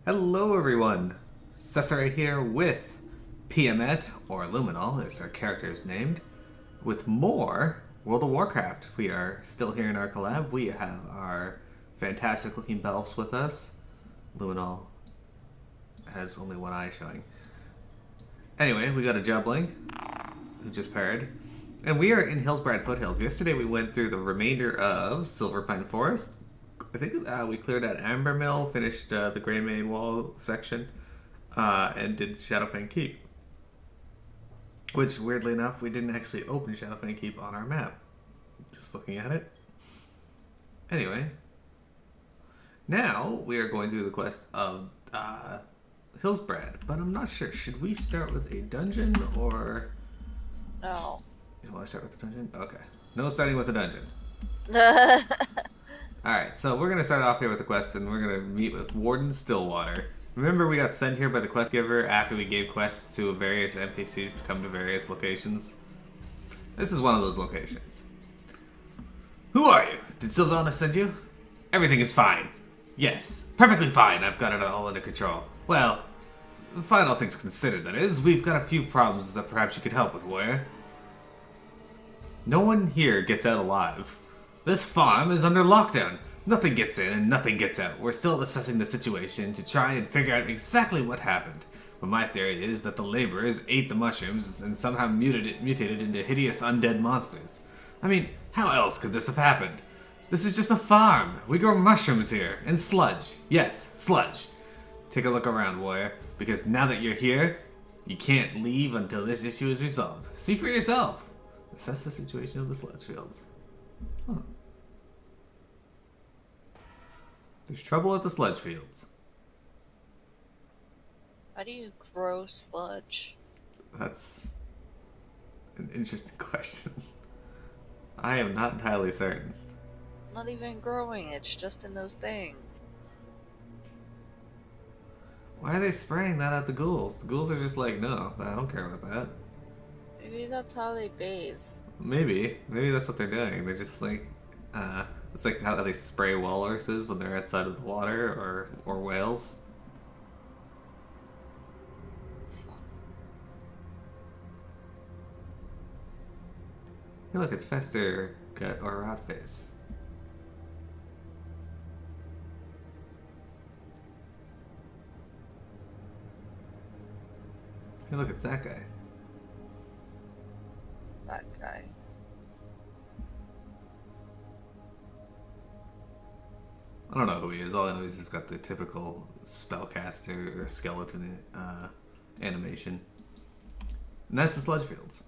Hello everyone, Cesare here with Piamet, or Luminol as our character is named, with more World of Warcraft. We are still here in our collab. We have our fantastic looking bells with us. Luminol has only one eye showing. Anyway, we got a Jubbling, who just paired. And we are in Hillsbrad Foothills. Yesterday we went through the remainder of Silverpine Forest. I think we cleared out Amber Mill, finished the Greymane Wall section, and did Shadowfang Keep. Which, weirdly enough, we didn't actually open Shadowfang Keep on our map. Just looking at it. Anyway. Now, we are going through the quest of Hillsbrad, but I'm not sure. Should we start with a dungeon, or... No. You want to start with the dungeon? Okay. No starting with a dungeon. Alright, so we're going to start off here with the quest, and we're going to meet with Warden Stillwater. Remember, we got sent here by the quest giver after we gave quests to various NPCs to come to various locations. This is one of those locations. Who are you? Did Sylvana send you? Everything is fine. Yes, perfectly fine. I've got it all under control. Well, fine, all things considered, that is. We've got a few problems that perhaps you could help with, warrior. No one here gets out alive. This farm is under lockdown. Nothing gets in and nothing gets out. We're still assessing the situation to try and figure out exactly what happened. But my theory is that the laborers ate the mushrooms and somehow mutated into hideous undead monsters. I mean, how else could this have happened? This is just a farm. We grow mushrooms here. And sludge. Yes, sludge. Take a look around, warrior. Because now that you're here, you can't leave until this issue is resolved. See for yourself. Assess the situation of the sludge fields. Huh. There's trouble at the sludge fields. How do you grow sludge? That's an interesting question. I am not entirely certain. Not even growing, it's just in those things. Why are they spraying that at the ghouls? The ghouls are just like, no, I don't care about that. Maybe that's how they bathe. Maybe that's what they're doing. They're just like, it's like how they spray walruses when they're outside of the water, or whales. Hey, look, it's Fester Gut or Rotface. Hey, look, it's that guy. That guy. I don't know who he is. All I know is he's got the typical spellcaster or skeleton animation. And that's the sludge fields.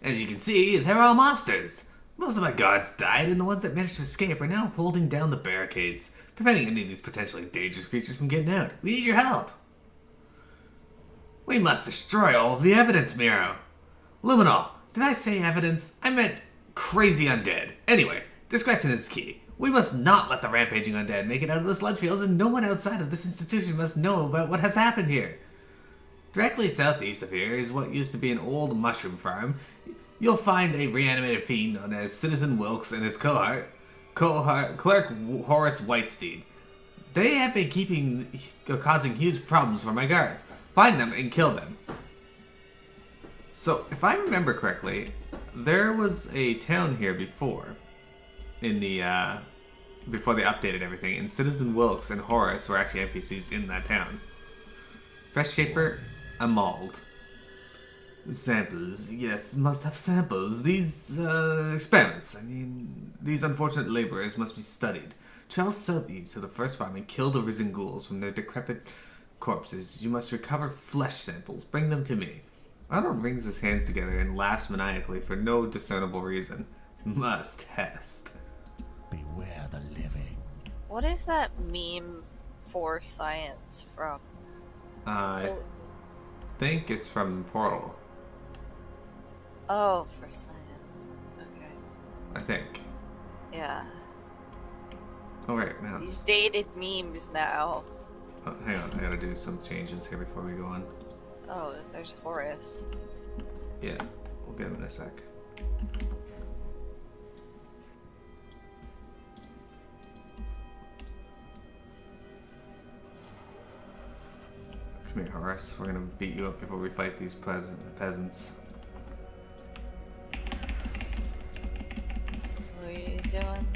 As you can see, they're all monsters. Most of my guards died, and the ones that managed to escape are now holding down the barricades, preventing any of these potentially dangerous creatures from getting out. We need your help. We must destroy all of the evidence, Miro. Luminol, did I say evidence? I meant crazy undead. Anyway, discretion is key. We must not let the rampaging undead make it out of the sludge fields, and no one outside of this institution must know about what has happened here. Directly southeast of here is what used to be an old mushroom farm. You'll find a reanimated fiend known as Citizen Wilkes and his clerk Horace Whitesteed. They have been causing huge problems for my guards. Find them and kill them. So, if I remember correctly, there was a town here before, in the before they updated everything, and Citizen Wilkes and Horace were actually NPCs in that town. Fresh Shaper, Amald. Samples, yes, must have samples. These experiments, I mean, these unfortunate laborers must be studied. Travel southeast to the first farm and kill the risen ghouls from their decrepit corpses. You must recover flesh samples. Bring them to me. Otto wrings his hands together and laughs maniacally for no discernible reason. Must test. Beware the living. What is that meme for science from? I think it's from Portal. Oh, for science. Okay. I think. Yeah. Oh, right, now These dated memes now. Oh, hang on, I gotta do some changes here before we go on. Oh, there's Horace. Yeah, we'll get him in a sec. Come here, Horace. We're gonna beat you up before we fight these peasants. What are you doing?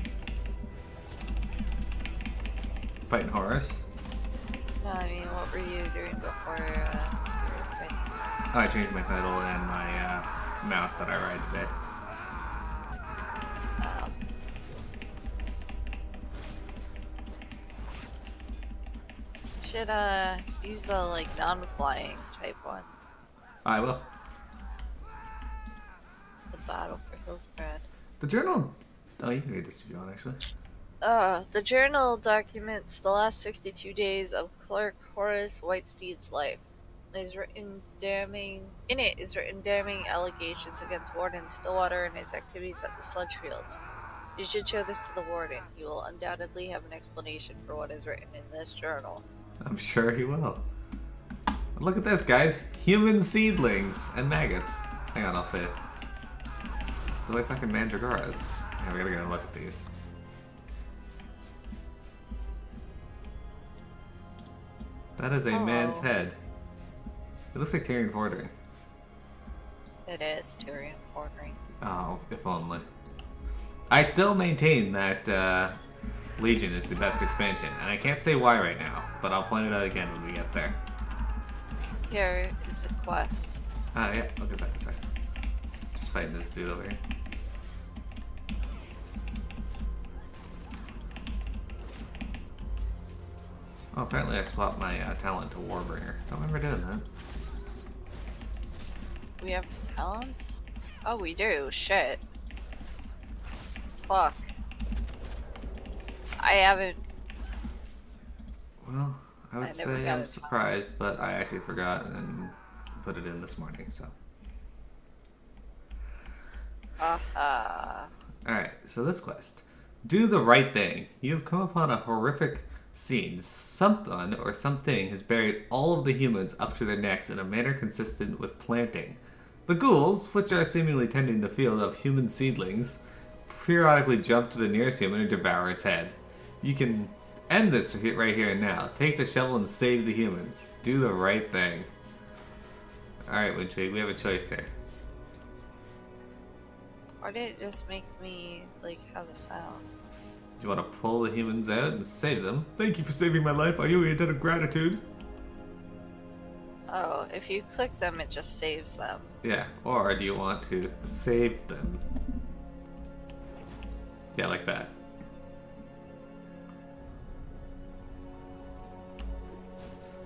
Fighting Horace? No, I mean, what were you doing before you were fighting? Oh, I changed my title and my mount that I ride today. Oh. Should use a like non-flying type one. I will. The battle for Hillsbrad. The journal. Oh, you can read this if you want, actually. The journal documents the last 62 days of Clerk Horace Whitesteed's life. In it is written damning allegations against Warden Stillwater and his activities at the sludge fields. You should show this to the warden. He will undoubtedly have an explanation for what is written in this journal. I'm sure he will. Look at this, guys. Human seedlings and maggots. Hang on, I'll say it. The way fucking mandragoras. Yeah, we gotta go look at these. That is a man's head. It looks like Tyrion Fordring. It is Tyrion Fordring. Oh, if only. I still maintain that Legion is the best expansion, and I can't say why right now, but I'll point it out again when we get there. Here is a quest. Yeah, I'll get back in a second. Just fighting this dude over here. Oh, apparently I swapped my talent to Warbringer. Don't remember doing that. We have talents? Oh, we do. Shit. Fuck. I haven't. Well, I would I never say got I'm a surprised, but I actually forgot and put it in this morning, so. Alright, so this quest. Do the right thing. You have come upon a horrific scene. Someone or something has buried all of the humans up to their necks in a manner consistent with planting. The ghouls, which are seemingly tending the field of human seedlings, periodically jump to the nearest human and devour its head. You can end this right here and now. Take the shovel and save the humans. Do the right thing. Alright, Windtree, we have a choice here. Why did it just make me, like, have a sound? You want to pull the humans out and save them? Thank you for saving my life. I owe you a debt of gratitude. Oh, if you click them, it just saves them. Yeah, or do you want to save them? Yeah, like that.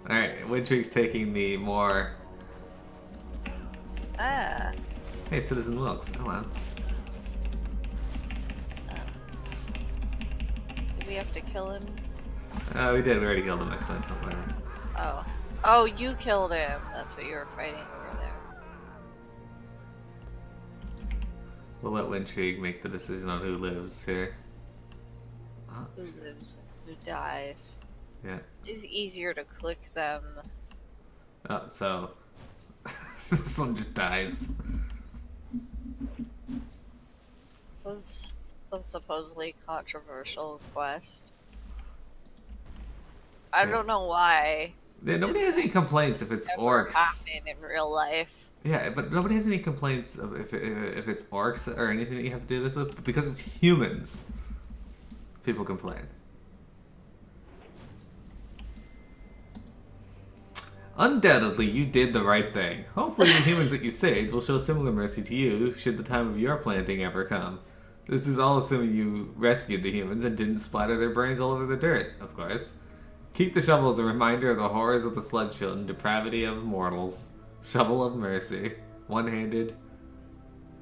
Alright, Windtree's taking the more... Ah. Hey, Citizen Wilkes. Hello. Did we have to kill him? We did. We already killed him, actually. But whatever. Oh. Oh, you killed him. That's what you were fighting over there. We'll let Windtree make the decision on who lives here. Who lives and who dies. Yeah. It's easier to click them. Oh, so... this one just dies. Was a supposedly controversial quest. I don't know why. Yeah, nobody has any complaints if it's Ever orcs. happen in real life. Yeah, but nobody has any complaints of if it's orcs or anything that you have to do this with. But because it's humans, people complain. Undoubtedly, you did the right thing. Hopefully, the humans that you saved will show similar mercy to you should the time of your planting ever come. This is all assuming you rescued the humans and didn't splatter their brains all over the dirt, of course. Keep the shovel as a reminder of the horrors of the sludge field and depravity of mortals. Shovel of mercy. One-handed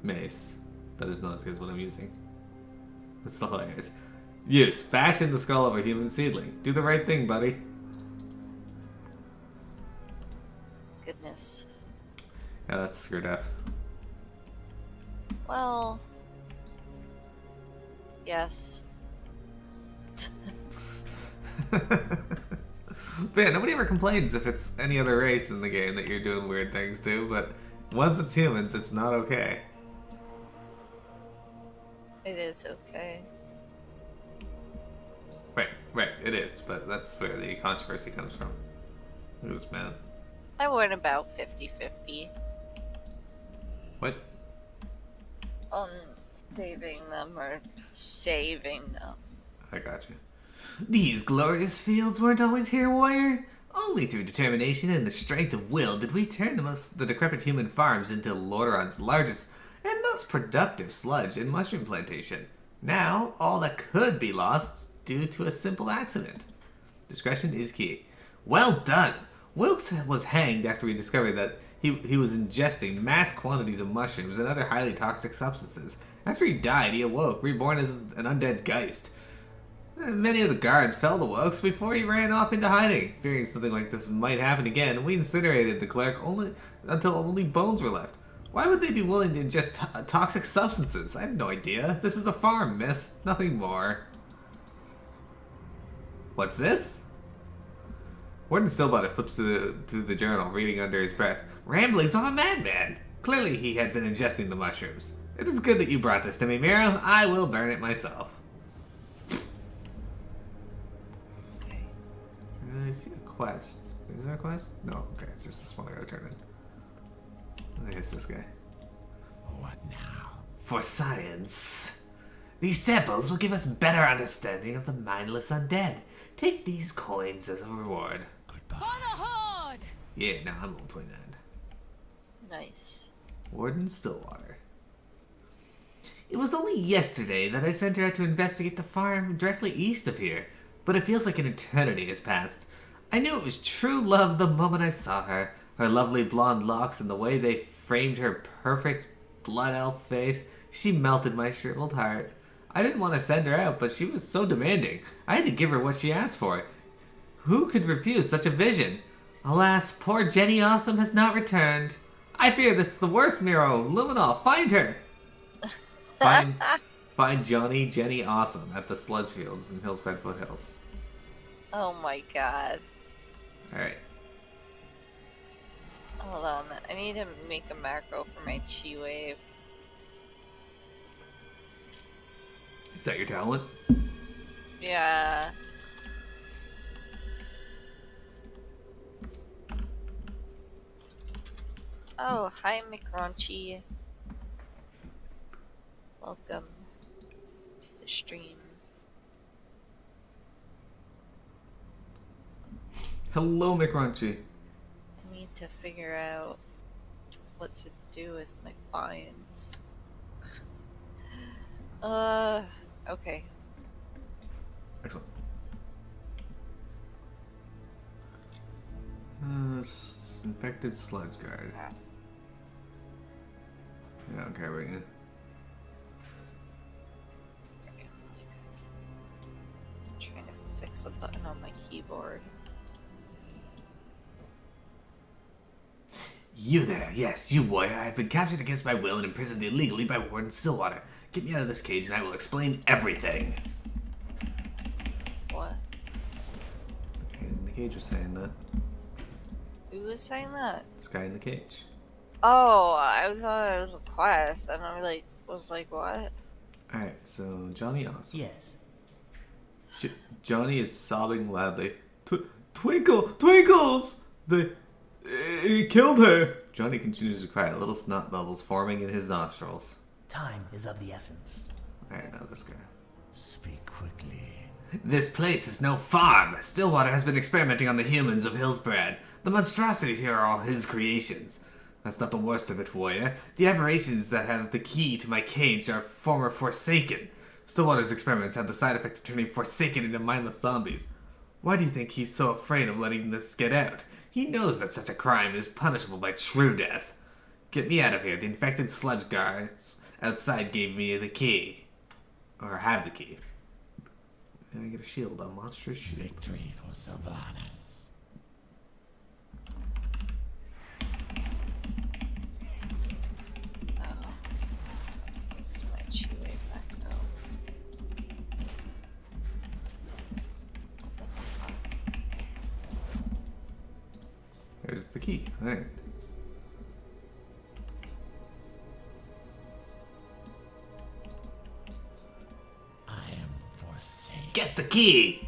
mace. That is not as good as what I'm using. That's still hilarious. Use. Bash in the skull of a human seedling. Do the right thing, buddy. Goodness. Yeah, that's screw death. Well... Yes. But yeah, nobody ever complains if it's any other race in the game that you're doing weird things to, but once it's humans, it's not okay. It is okay. Right, it is, but that's where the controversy comes from. Look at this man. I went about 50-50 What? on saving them or saving them. I got you. These glorious fields weren't always here, warrior. Only through determination and the strength of will did we turn the decrepit human farms into Lordaeron's largest and most productive sludge and mushroom plantation. Now, all that could be lost due to a simple accident. Discretion is key. Well done! Wilkes was hanged after we discovered that he was ingesting mass quantities of mushrooms and other highly toxic substances. After he died, he awoke, reborn as an undead geist. Many of the guards fell to Wilkes before he ran off into hiding. Fearing something like this might happen again, we incinerated the cleric until only bones were left. Why would they be willing to ingest toxic substances? I have no idea. This is a farm, miss. Nothing more. What's this? Warden Stillwater flips through the journal, reading under his breath. Ramblings of a madman! Clearly he had been ingesting the mushrooms. It is good that you brought this to me, Miro. I will burn it myself. Okay. I see a quest. Is there a quest? No, okay, it's just this one I gotta turn in. I think it's this guy. What now? For science. These samples will give us better understanding of the mindless undead. Take these coins as a reward. Goodbye. For the Horde! Yeah, now I'm level 29. Nice. Warden Stillwater. It was only yesterday that I sent her out to investigate the farm directly east of here, but it feels like an eternity has passed. I knew it was true love the moment I saw her. Her lovely blonde locks and the way they framed her perfect blood elf face, she melted my shriveled heart. I didn't want to send her out, but she was so demanding. I had to give her what she asked for. Who could refuse such a vision? Alas, poor Jenny Awesome has not returned. I fear this is the worst, Miro. Luminol, find her! Find Jenny Awesome at the sludge fields in Hillspread Foothills. Oh my god. Alright. Hold on. I need to make a macro for my chi wave. Is that your talent? Yeah. Oh, hi McRunchy. Welcome to the stream. Hello, McRunchy. I need to figure out what to do with my binds. Okay. Excellent. Infected sludge guard. Yeah, I don't care about you. I'm trying to fix a button on my keyboard. You there, yes, you warrior. I have been captured against my will and imprisoned illegally by Warden Stillwater. Get me out of this cage and I will explain everything. What? And the cage was saying that. Who was saying that? This guy in the cage. Oh, I thought it was a quest, and I was like, what? Alright, so Johnny Awesome. Yes. Johnny is sobbing loudly. Twinkles! It killed her! Johnny continues to cry, little snot bubbles forming in his nostrils. Time is of the essence. Alright, now this guy. Speak quickly. This place is no farm. Stillwater has been experimenting on the humans of Hillsbrad. The monstrosities here are all his creations. That's not the worst of it, warrior. The aberrations that have the key to my cage are former Forsaken. Stillwater's experiments have the side effect of turning Forsaken into mindless zombies. Why do you think he's so afraid of letting this get out? He knows that such a crime is punishable by true death. Get me out of here. The infected sludge guards outside gave me the key. Or have the key. And I get a shield, a monstrous shield. Victory for Sylvanas. Oh. Fix my Chewy back up. What the fuck? There's the key. Alright. I am forsaken. Get the key!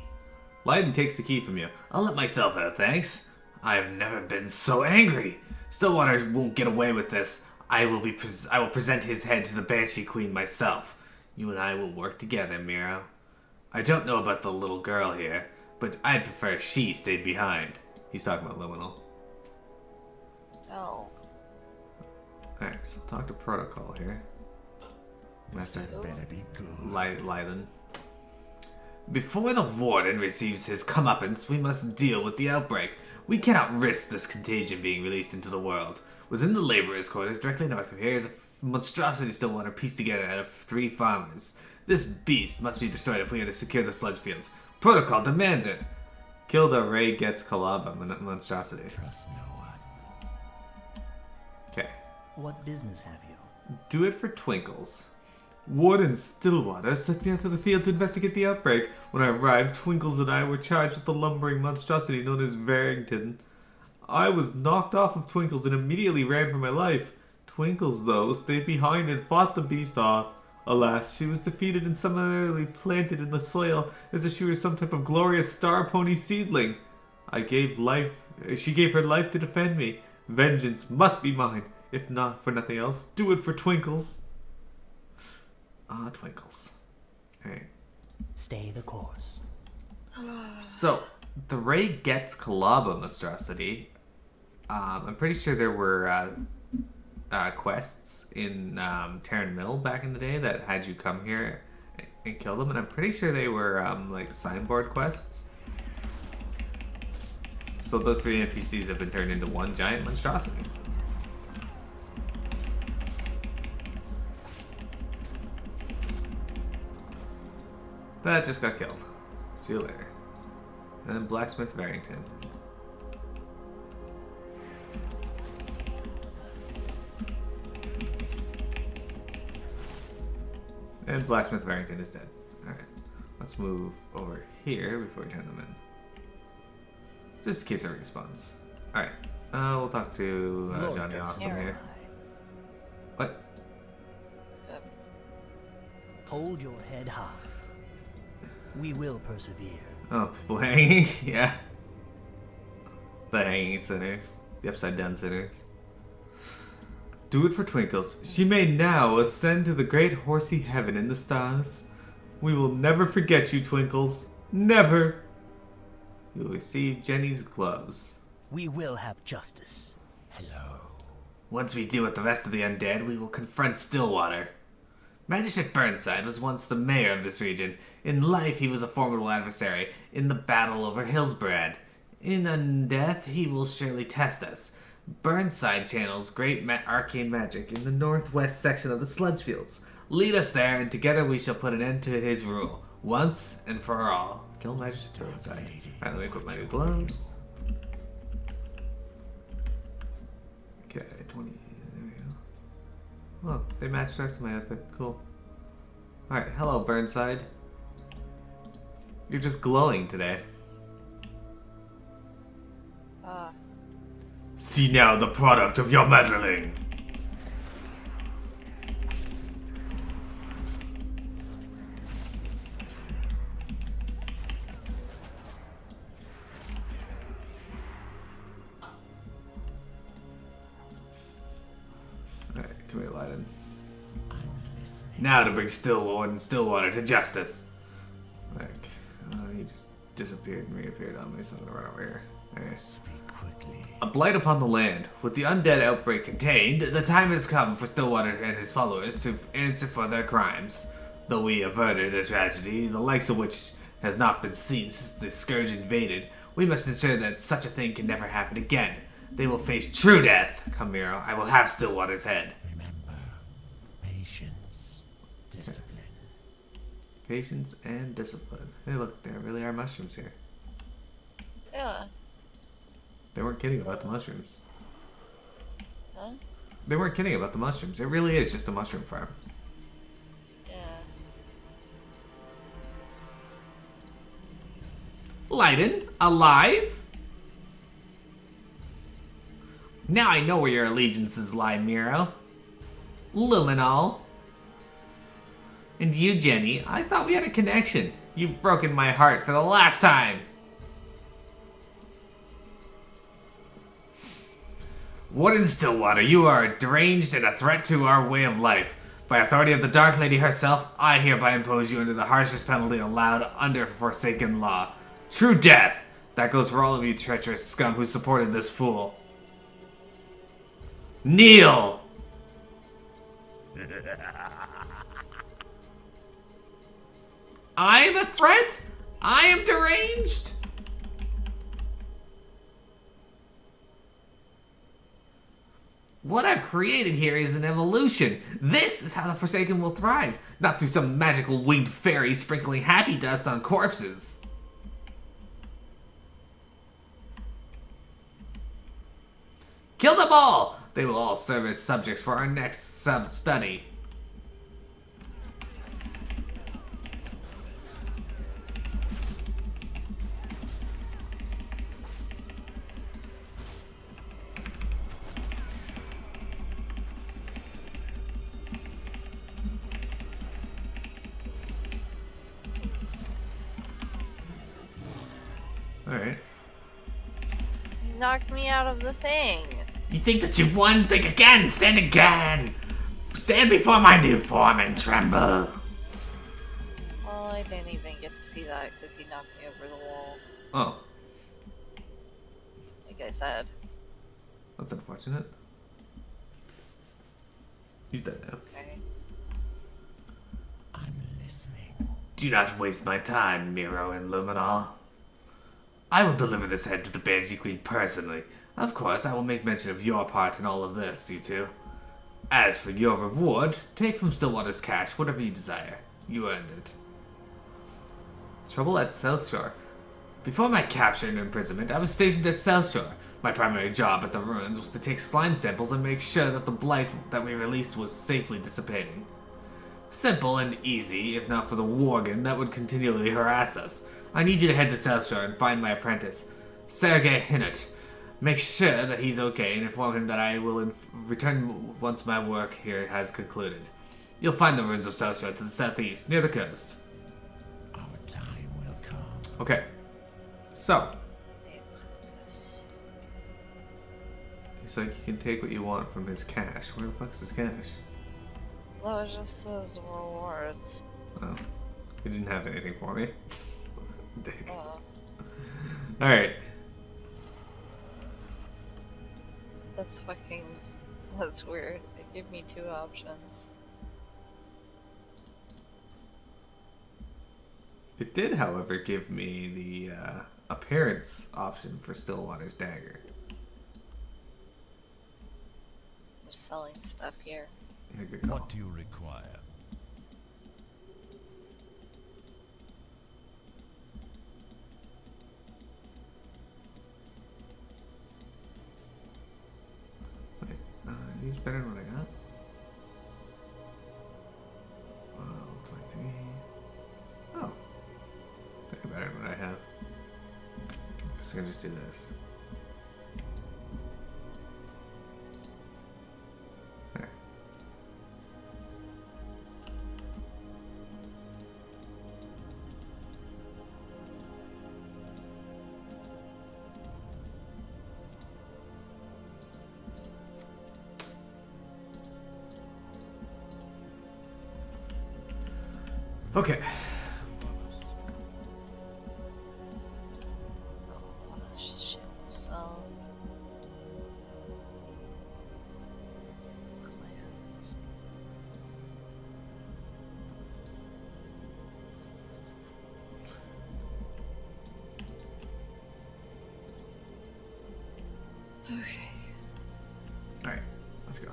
Leiden takes the key from you. I'll let myself out, thanks. I have never been so angry. Stillwater won't get away with this. I will present his head to the Banshee Queen myself. You and I will work together, Miro. I don't know about the little girl here, but I'd prefer she stayed behind. He's talking about Liminal. Oh. Alright, so talk to Protocol here. Master Better be good. Leiden. Before the Warden receives his comeuppance, we must deal with the outbreak. We cannot risk this contagion being released into the world. Within the laborers' quarters, directly north of here, is a monstrosity Stillwater pieced together out of 3 farmers. This beast must be destroyed if we are to secure the sludge fields. Protocol demands it. Kill the Ray gets Kalaba monstrosity. Trust no one. Okay. What business have you? Do it for Twinkles. Warden Stillwater sent me out to the field to investigate the outbreak. When I arrived, Twinkles and I were charged with the lumbering monstrosity known as Varrington. I was knocked off of Twinkles and immediately ran for my life. Twinkles, though, stayed behind and fought the beast off. Alas, she was defeated and summarily planted in the soil as if she were some type of glorious star pony seedling. She gave her life to defend me. Vengeance must be mine. If not for nothing else, do it for Twinkles. Ah, Twinkles. Alright. Stay the course. So, the Ray gets Kalaba monstrosity. I'm pretty sure there were quests in Terran Mill back in the day that had you come here and kill them, and I'm pretty sure they were like signboard quests. So those 3 NPCs have been turned into one giant monstrosity. That just got killed. See you later. And then Blacksmith Varrington. And Blacksmith Varrington is dead. Alright. Let's move over here before we turn them in. Just in case it respawns. Alright. We'll talk to Johnny Awesome here. What? Hold your head high. We will persevere. Oh, people hanging? Yeah. The hanging sinners. The upside down sinners. Do it for Twinkles. She may now ascend to the great horsey heaven in the stars. We will never forget you, Twinkles. Never. You'll receive Jenny's gloves. We will have justice. Hello. Once we deal with the rest of the undead, we will confront Stillwater. Magistrate Burnside was once the mayor of this region. In life, he was a formidable adversary in the battle over Hillsbrad. In death, he will surely test us. Burnside channels great arcane magic in the northwest section of the sludge fields. Lead us there, and together we shall put an end to his rule, once and for all. Kill Magistrate Burnside. Alright, let me equip my new gloves. Okay, 20. There we go. Oh, they matched the rest of my outfit. Cool. Alright, hello, Burnside. You're just glowing today. See now the product of your meddling. Alright, come here, Leiden. Now to bring Warden Stillwater to justice. Like, he just disappeared and reappeared on me, so I'm gonna run over here. Okay. Speak quickly. A blight upon the land. With the undead outbreak contained, the time has come for Stillwater and his followers to answer for their crimes. Though we averted a tragedy, the likes of which has not been seen since the Scourge invaded, we must ensure that such a thing can never happen again. They will face true death. Come, Miro, I will have Stillwater's head. Remember, patience, discipline. Patience and discipline. Hey, look, there really are mushrooms here. Yeah. They weren't kidding about the mushrooms. Huh? They weren't kidding about the mushrooms. It really is just a mushroom farm. Yeah. Leiden, alive? Now I know where your allegiances lie, Miro. Luminol. And you, Jenny, I thought we had a connection. You've broken my heart for the last time. Warden Stillwater, you are deranged and a threat to our way of life. By authority of the Dark Lady herself, I hereby impose you under the harshest penalty allowed under Forsaken law. True death! That goes for all of you treacherous scum who supported this fool. Kneel! I am a threat? I am deranged? What I've created here is an evolution. This is how the Forsaken will thrive, not through some magical winged fairy sprinkling happy dust on corpses. Kill them all! They will all serve as subjects for our next sub-study. Alright. He knocked me out of the thing. You think that you've won? Think again! Stand again! Stand before my new form and tremble! Well, I didn't even get to see that because he knocked me over the wall. Oh. Like I said. That's unfortunate. He's dead now. Okay. I'm listening. Do not waste my time, Miro and Luminol. I will deliver this head to the Banshee Queen personally. Of course, I will make mention of your part in all of this, you two. As for your reward, take from Stillwater's cash whatever you desire. You earned it. Trouble at South Shore. Before my capture and imprisonment, I was stationed at South Shore. My primary job at the ruins was to take slime samples and make sure that the blight that we released was safely dissipating. Simple and easy, if not for the Worgen that would continually harass us. I need you to head to South Shore and find my apprentice, Sergei Hinnert. Make sure that he's okay and inform him that I will return once my work here has concluded. You'll find the ruins of South Shore to the southeast, near the coast. Our time will come. Okay. So, Yes. he's like, you can take what you want from his cash. Where the fuck's his cash? That was just his rewards. Oh. He didn't have anything for me. Dick. Oh, Alright. that's fucking... That's weird. It gave me two options. It did, however, give me the appearance option for Stillwater's dagger. I'm selling stuff here. Yeah, good call. What do you require? Wait, he's better than what I got. Wow, 23. Oh. Pretty better than what I have. Guess I can just do this. There. Okay. Oh, shit to sell. Clams. Okay. Alright, let's go.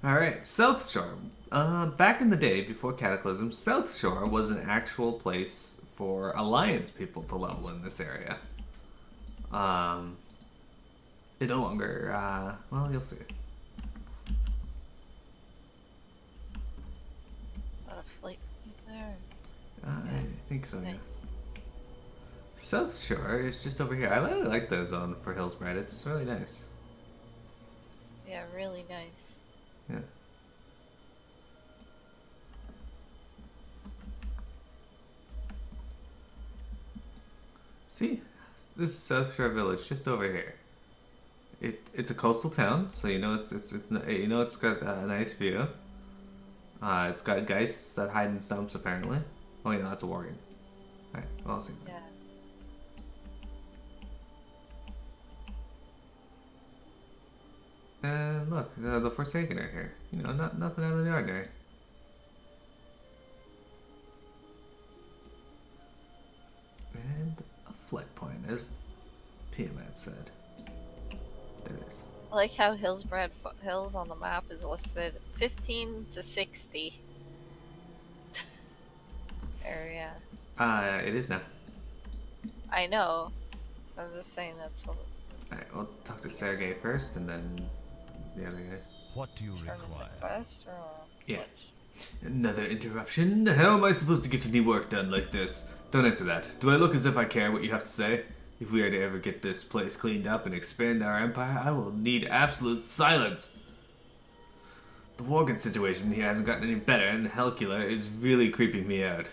Alright, South Shore. Back in the day, before Cataclysm, South Shore was an actual place for Alliance people to level in this area. It no longer, well, you'll see. Got a flight there. I think so, yes. Nice. South Shore is just over here. I really like the zone for Hillsbrad. It's really nice. Yeah, really nice. Yeah. See? This is South Shore Village, just over here. It's a coastal town, so you know it's got a nice view. It's got geists that hide in stumps, apparently. Oh, you know, that's a worgen. Alright, well, I'll see. Yeah. And look, the Forsaken are here. You know, nothing out of the ordinary. And a flight point, as Piamat said. There it is. I like how Hillsbrad Hills on the map is listed 15 to 60 area. It is now. I know. I'm just saying that's a Alright, we'll talk to Sergey first, and then the other guy. What do you turn require? the quest or Yeah. which? Another interruption? How am I supposed to get any work done like this? Don't answer that. Do I look as if I care what you have to say? If we are to ever get this place cleaned up and expand our empire, I will need absolute silence. The Worgen situation here hasn't gotten any better, and Helkula is really creeping me out.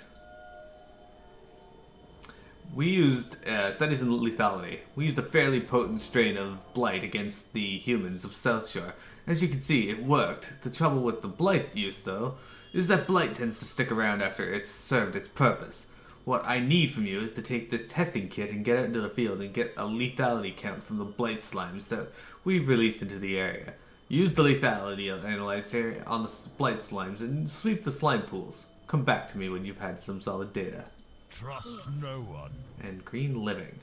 We used studies in lethality. We used a fairly potent strain of blight against the humans of South Shore. As you can see, it worked. The trouble with the blight use, though, is that blight tends to stick around after it's served its purpose. What I need from you is to take this testing kit and get out into the field and get a lethality count from the blight slimes that we've released into the area. Use the lethality analyzer on the blight slimes and sweep the slime pools. Come back to me when you've had some solid data. Trust no one. And green living.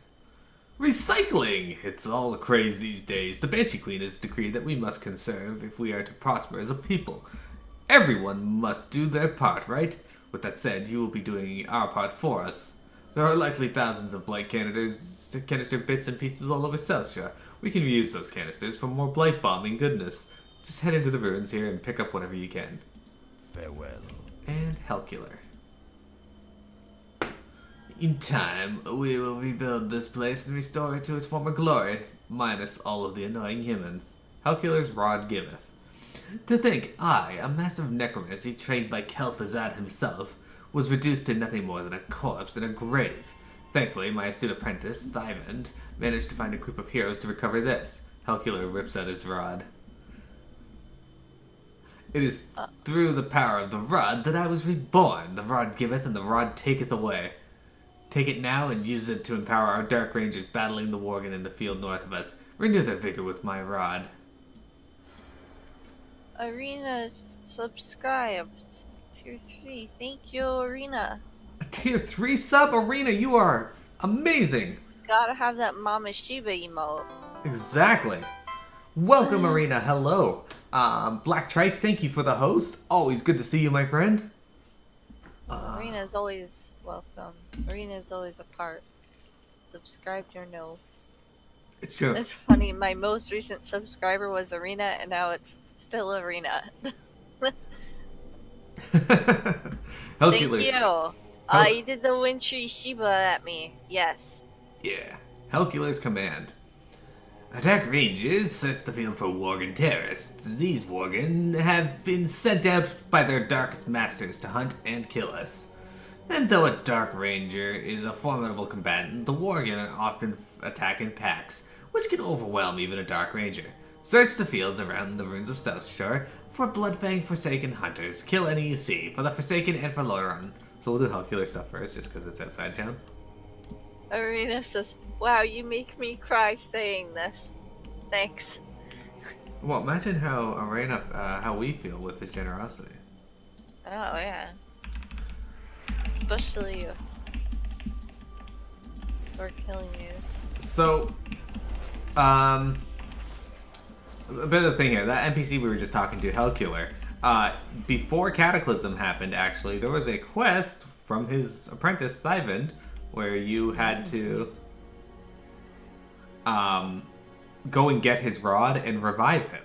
Recycling! It's all the craze these days. The Banshee Queen has decreed that we must conserve if we are to prosper as a people. Everyone must do their part, right? With that said, you will be doing our part for us. There are likely thousands of blight canister bits and pieces all over South Shore. We can use those canisters for more blight bombing goodness. Just head into the ruins here and pick up whatever you can. Farewell. And Helkiller. In time, we will rebuild this place and restore it to its former glory, minus all of the annoying humans. Helkiller's rod giveth. To think I, a master of necromancy trained by Kel'Thuzad himself, was reduced to nothing more than a corpse in a grave. Thankfully, my astute apprentice, Thivand, managed to find a group of heroes to recover this. Helkiller rips out his rod. It is through the power of the rod that I was reborn. The rod giveth and the rod taketh away. Take it now and use it to empower our Dark Rangers battling the Worgen in the field north of us. Renew their vigor with my rod. Arena subscribed. Tier 3. Thank you, Arena. A tier 3 sub? Arena, you are amazing! Gotta have that Mama Shiba emote. Exactly. Welcome, Arena. Hello. Black Trite, thank you for the host. Always good to see you, my friend. Arena is always welcome. Arena is always a part. Subscribed or no. It's true. It's funny, my most recent subscriber was Arena, and now it's still Arena. Thank you. You did the Wintry Shiba at me. Yes. Yeah. Helkiller's command. Attack Rangers search the field for Worgen terrorists. These Worgen have been sent out by their darkest masters to hunt and kill us. And though a Dark Ranger is a formidable combatant, the Worgen often attack in packs, which can overwhelm even a Dark Ranger. Search the fields around the ruins of South Shore for Bloodfang Forsaken hunters. Kill any you see, for the Forsaken and for Lodoron. So we'll do Helkiller stuff first, just because it's outside town. Arena says, wow, you make me cry saying this. Thanks. Well, imagine how Arena, how we feel with his generosity. Oh, yeah. Especially for killing these. So, a bit of the thing here. That NPC we were just talking to, Helkiller, before Cataclysm happened, actually, there was a quest from his apprentice, Thivand, where you had to go and get his rod and revive him.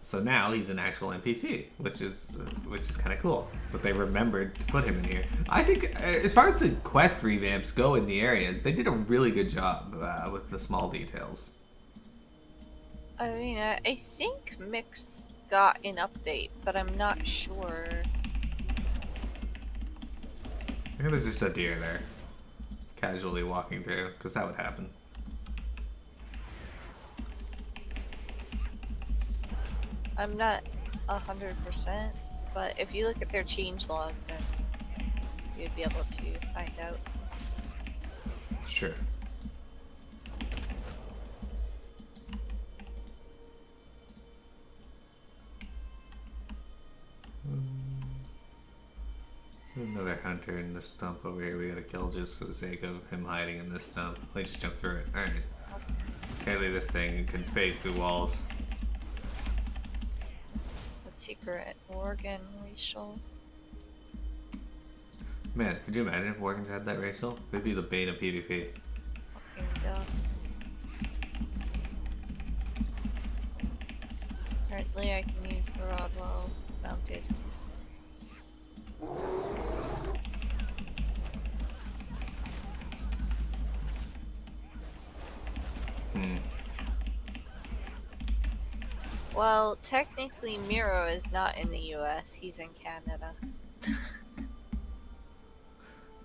So now he's an actual NPC, which is kind of cool. But they remembered to put him in here. I think as far as the quest revamps go in the areas, they did a really good job with the small details. Arena, I think Mix got an update, but I'm not sure. Maybe there's just a deer there. casually walking through, because that would happen. I'm not 100%, but if you look at their change log, then you'd be able to find out. It's true. Another hunter in this stump over here we gotta kill just for the sake of him hiding in this stump. Let me just jump through it. Alright. Apparently this thing can phase through walls. The secret organ racial. Man, could you imagine if Workings had that racial? It'd be the bane of PvP. Fucking duh. Apparently I can use the rod while mounted. Well, technically Miro is not in the US, he's in Canada.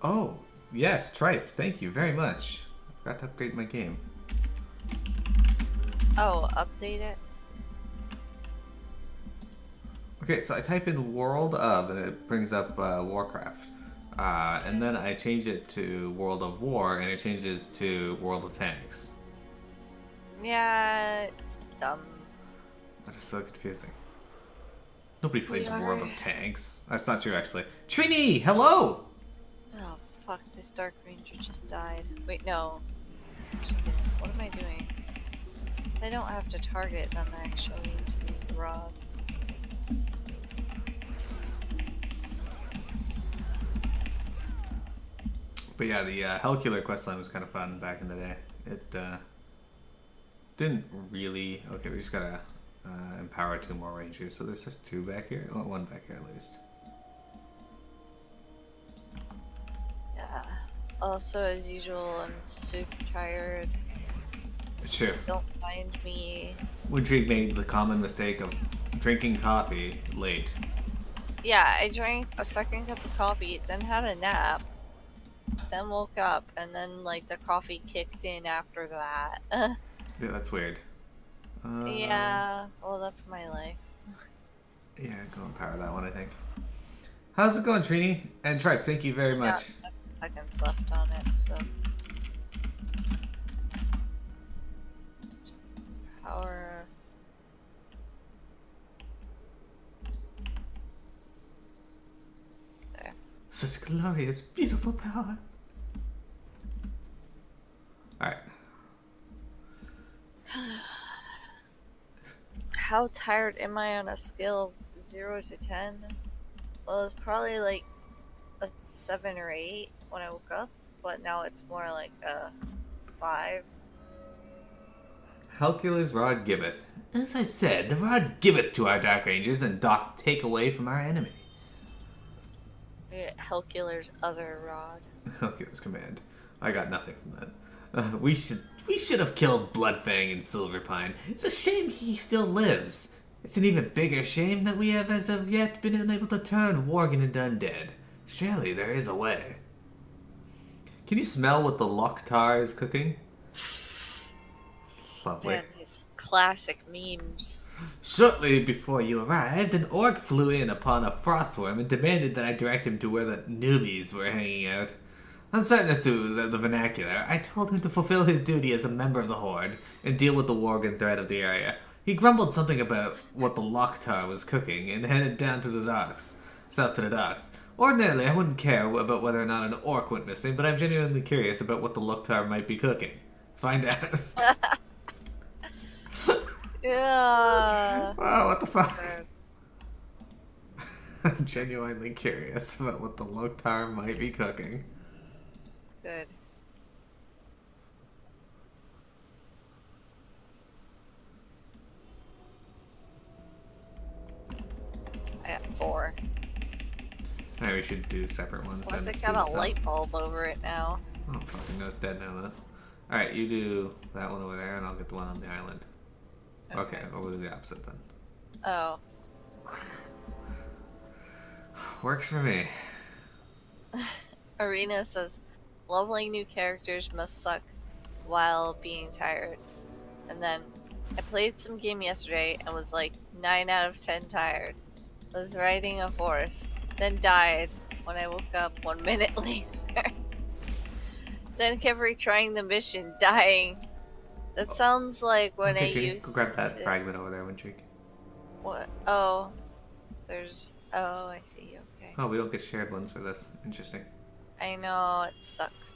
Oh, yes, Trife, thank you very much. I forgot to upgrade my game. Oh, update it? Okay, so I type in World of, and it brings up Warcraft. And then I change it to World of War, and it changes to World of Tanks. Yeah, it's dumb. That is so confusing. Nobody plays We are- World of Tanks. That's not true, actually. Trini, hello! Oh fuck, this Dark Ranger just died. Wait, no. Just kidding. What am I doing? I don't have to target them actually to use the rod. But yeah, the Hellkiller questline was kind of fun back in the day. It didn't really... Okay, we just gotta empower 2 more rangers. So there's just 2 back here? Oh, 1 back here at least. Yeah. Also, as usual, I'm super tired. Sure. Don't find me. Woodrig made the common mistake of drinking coffee late. Yeah, I drank a second cup of coffee, then had a nap, then woke up, and then like the coffee kicked in after that. Yeah, that's weird. Yeah, well, that's my life. Yeah, go empower that one, I think. How's it going, Trini? And Tripe, thank you very much. Got 7 seconds left on it, so. Just power. There. Such glorious, beautiful power. Alright. How tired am I on a scale of 0 to 10? Well, it's probably like a 7 or 8 when I woke up, but now it's more like a 5. Hellkiller's rod giveth. As I said, the rod giveth to our Dark Rangers and doth take away from our enemy. Hellkiller's other rod. Hellkiller's command. I got nothing from that. We should have killed Bloodfang and Silverpine. It's a shame he still lives. It's an even bigger shame that we have as of yet been unable to turn Worgen into undead. Surely there is a way. Can you smell what the Loktar is cooking? Lovely. Man, these classic memes. Shortly before you arrived, an orc flew in upon a frostworm and demanded that I direct him to where the newbies were hanging out. Uncertain as to the vernacular, I told him to fulfill his duty as a member of the Horde and deal with the Worgen threat of the area. He grumbled something about what the Loktar was cooking and headed down to the docks, south to the docks. Ordinarily, I wouldn't care about whether or not an orc went missing, but I'm genuinely curious about what the Loktar might be cooking. Find out. Yeah. Wow, what the fuck? Good. I'm genuinely curious about what the Loktar might be cooking. Good. I got 4. Maybe we should do separate ones. Plus, then, it speed got this a up. light bulb over it now. Oh, fucking no, it's dead now, though. Alright, you do that one over there, and I'll get the one on the island. Okay, or we'll do the opposite then. Oh. Works for me. Arena says, leveling new characters must suck while being tired. And then I played some game yesterday and was like 9 out of 10 tired. Was riding a horse, then died when I woke up 1 minute later. Then kept retrying the mission, dying. That sounds like when I Okay, Trini, used go grab that to... fragment over there, Wintrick. What? Oh, there's... Oh, I see. Okay. Oh, we don't get shared ones for this. Interesting. I know, it sucks.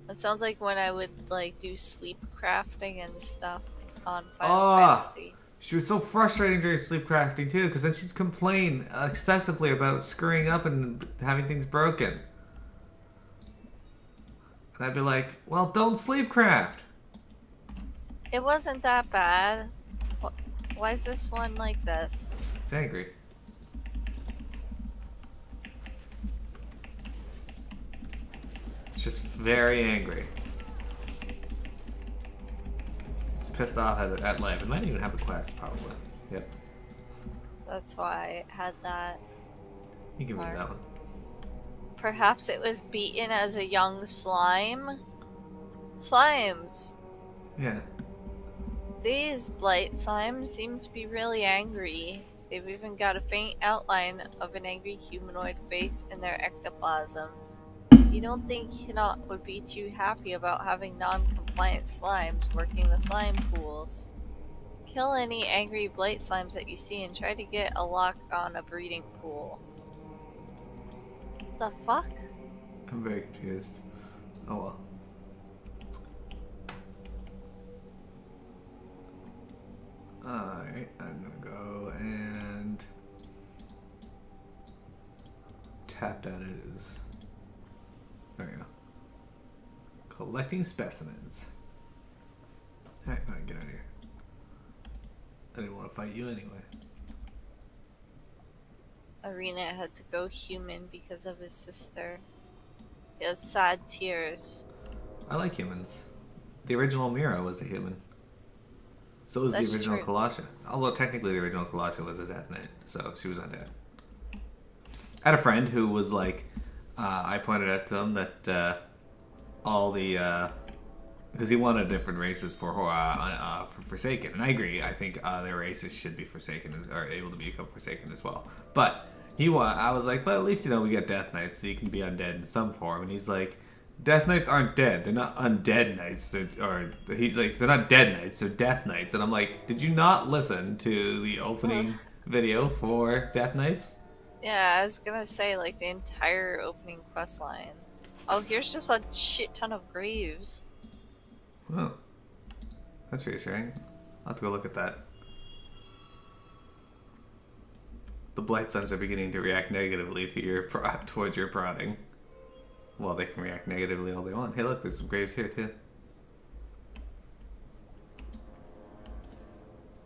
It sounds like when I would like do sleep crafting and stuff on Final Fantasy. She was so frustrating during sleep crafting too, because then she'd complain excessively about screwing up and having things broken. And I'd be like, well, don't sleep craft. It wasn't that bad. Why is this one like this? It's angry. It's just very angry. It's pissed off at life. It might even have a quest, probably. Yep. That's why it had that. You can read that one. Perhaps it was beaten as a young slime? Slimes! Yeah. These blight slimes seem to be really angry. They've even got a faint outline of an angry humanoid face in their ectoplasm. You don't think Hinot would be too happy about having non-compliant slimes working the slime pools. Kill any angry blight slimes that you see and try to get a lock on a breeding pool. The fuck? I'm very confused. Oh well. Alright, I'm gonna go and tap that is. There we go. Collecting specimens. Alright, fine, get out of here. I didn't want to fight you anyway. Arena had to go human because of his sister. He has sad tears. I like humans. The original Mira was a human. So was That's the original true. Kalasha. Although technically the original Kalasha was a Death Knight, so she was undead. I had a friend who was like, I pointed out to him that all the because he wanted different races for Forsaken, and I agree. I think their races should be Forsaken or able to become Forsaken as well. But I was like, but at least we get Death Knights, so you can be undead in some form. And he's like, Death Knights aren't dead. They're not undead knights. He's like, they're not dead knights. They're Death Knights. And I'm like, did you not listen to the opening video for Death Knights? Yeah, I was gonna say, like, the entire opening quest line. Oh, here's just a shit ton of graves. Oh, that's reassuring. I'll have to go look at that. The blight slimes are beginning to react negatively to your towards your prodding. Well, they can react negatively all they want. Hey, look, there's some graves here too.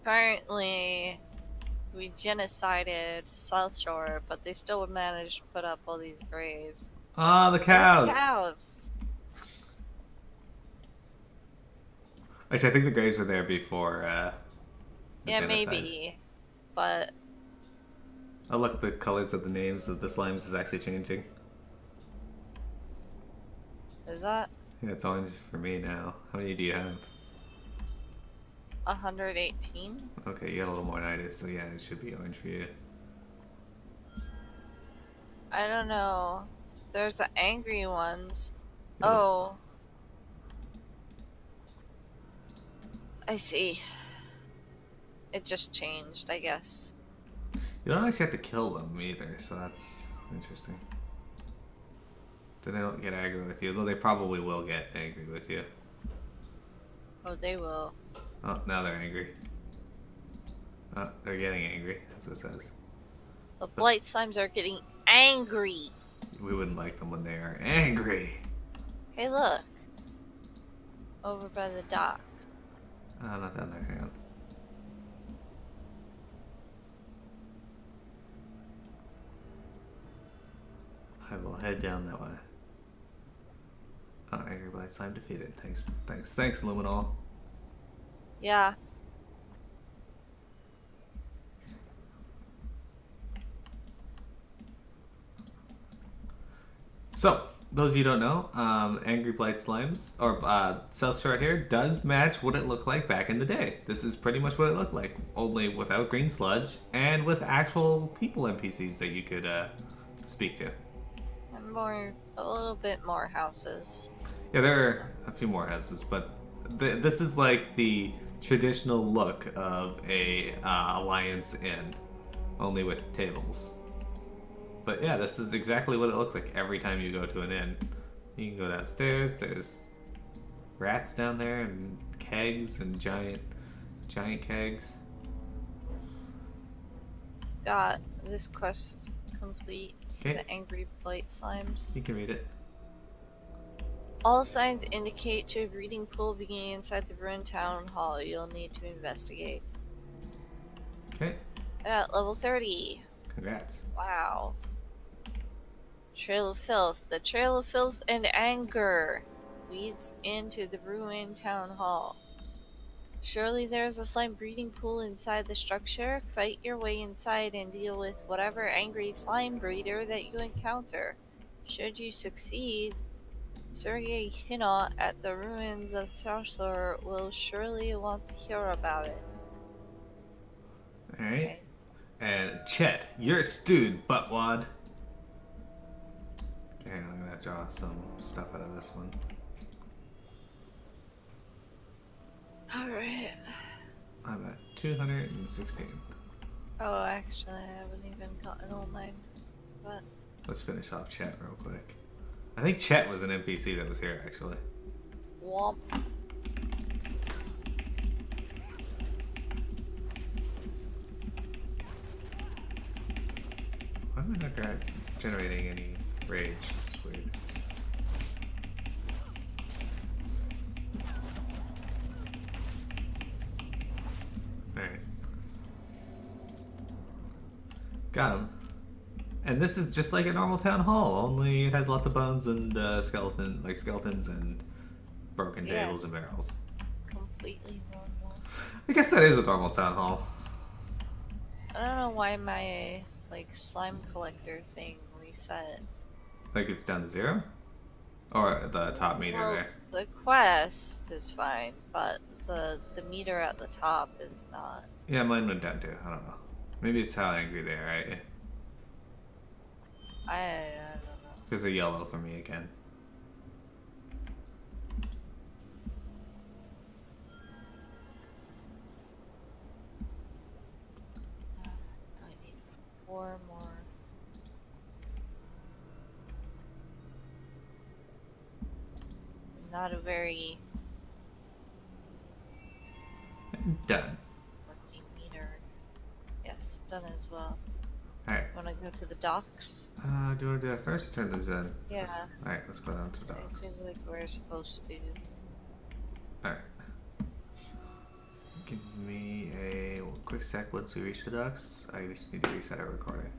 Apparently, we genocided South Shore, but they still managed to put up all these graves. Ah, the cows! Cows! Actually, I think the graves were there before the Yeah, genocide. maybe. But Oh, look, the colors of the names of the slimes is actually changing. is that Yeah, it's orange for me now. How many do you have? 118? Okay, you got a little more than I do, so yeah, it should be orange for you. I don't know. There's the angry ones. Yeah. Oh. I see. It just changed, I guess. You don't actually have to kill them either, so that's interesting. Then they don't get angry with you, though they probably will get angry with you. Oh, they will. Oh, now they're angry. Oh, they're getting angry, that's what it says. The blight slimes are getting angry. We wouldn't like them when they are angry. Hey, look. Over by the docks. Oh, not down there, hang on. I will head down that way. Oh, angry blight slime defeated. Thanks, Luminol. Yeah. So, those of you who don't know, Angry Blight Slimes, or South Shore here, does match what it looked like back in the day. This is pretty much what it looked like, only without green sludge, and with actual people NPCs that you could speak to. And a little bit more houses. Yeah, there are a few more houses, but this is like the traditional look of a Alliance Inn, only with tables. But yeah, this is exactly what it looks like every time you go to an inn. You can go downstairs, there's rats down there, and kegs, and giant kegs. Got this quest complete. Okay. The Angry Blight Slimes. You can read it. All signs indicate to a breeding pool beginning inside the ruined town hall. You'll need to investigate. Okay, At level 30. congrats. Wow. Trail of Filth. The Trail of Filth and Anger leads into the ruined town hall. Surely there's a slime breeding pool inside the structure. Fight your way inside and deal with whatever angry slime breeder that you encounter. Should you succeed, Sergei Hinot at the ruins of Sarthor will surely want to hear about it. Alright. Okay. And Chet, you're a student, buttwad. Okay, I'm gonna draw some stuff out of this one. Alright. I'm at 216. Oh, actually, I haven't even gotten all mine. But Let's finish off Chet real quick. I think Chet was an NPC that was here, actually. womp. Why am I not generating any rage? This is weird. Alright. Got him. And this is just like a normal town hall, only it has lots of bones and skeletons and broken Yeah. tables and barrels. Completely normal. I guess that is a normal town hall. I don't know why my slime collector thing reset. Like it's down to 0? Or the top meter Well, there. the quest is fine, but the meter at the top is not. Yeah, mine went down too. I don't know. Maybe it's how angry they are, right? I don't know. Because they're yellow for me again. I need 4 more. Not a very Done. working meter. Yes, done as well. Alright. Wanna go to the docks? Do you want to do that first? Turn this in. Yeah. Alright, let's go down to It dogs. feels like we're supposed to. Alright. Give me a quick sec once we reach the docks. I just need to reset our recording.